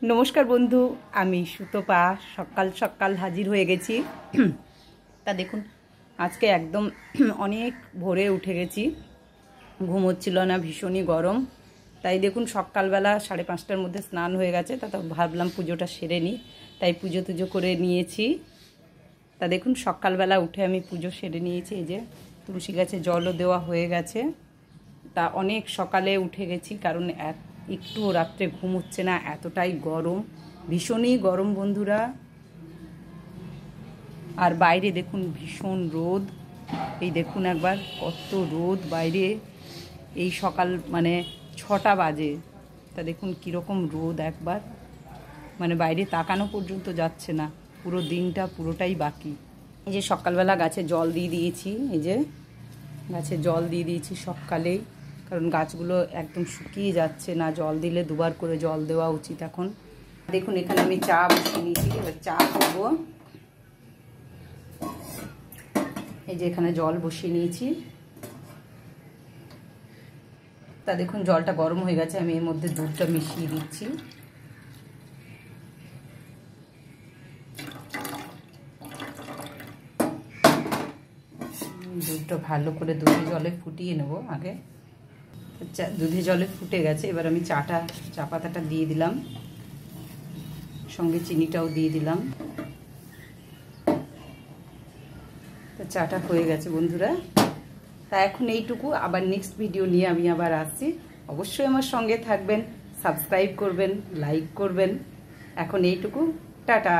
नमस्कार बंधु आमी सुतपा सकाल सकाल हाजिर हो गेছি ता देखुन आज के एकदम अनेक भोरे उठे गेছি घुम হচ্ছিল না ভীষণই গরম তাই দেখুন সকালবেলা 5:30টার মধ্যে স্নান হয়ে গেছে তা তো ভাবলাম পুজোটা সেরে নি তাই পুজো তুজো করে নিয়েছি তা দেখুন সকালবেলা উঠে আমি পুজো সেরে নিয়েছি এই যে তুলসী গাছে জলও দেওয়া হয়ে গেছে তা অনেক সকালে উঠে গেছি কারণ একটু রাতে ঘুম হচ্ছে না এতটাই গরম ভীষণই গরম বন্ধুরা আর বাইরে দেখুন ভীষণ রোদ এই দেখুন একবার কত রোদ বাইরে এই সকাল মানে 6টা বাজে তা দেখুন কি রকম রোদ একবার মানে বাইরে তাকানো পর্যন্ত যাচ্ছে না পুরো দিনটা পুরোটাই বাকি এই যে সকালবেলা গাছে জল দিয়ে দিয়েছি এই যে গাছে জল দিয়ে দিয়েছি সকালেই কারণ গাছগুলো একদম শুকিয়ে যাচ্ছে না জল দিলে দুবার করে জল দেওয়া উচিত এখন দেখুন এখানে আমি চা বসিয়ে নিয়েছি এবার চা করব এই যে এখানে জল বসিয়ে নিয়েছি তা দেখুন জলটা গরম হয়ে গেছে আমি এর মধ্যে দুধটা মিশিয়ে দিচ্ছি দুধটা ভালো করে দুধে জলে ফুটিয়ে নেব আগে দুধে জলে ফুটে গেছে এবার আমি চা পাতাটা দিয়ে দিলাম সঙ্গে চিনিটাও দিয়ে দিলাম তো চাটা হয়ে গেছে বন্ধুরা তা এখন এইটুকু আবার নেক্সট ভিডিও নিয়ে আমি আবার আসছি অবশ্যই আমার সঙ্গে থাকবেন সাবস্ক্রাইব করবেন লাইক করবেন এখন এইটুকু টাটা।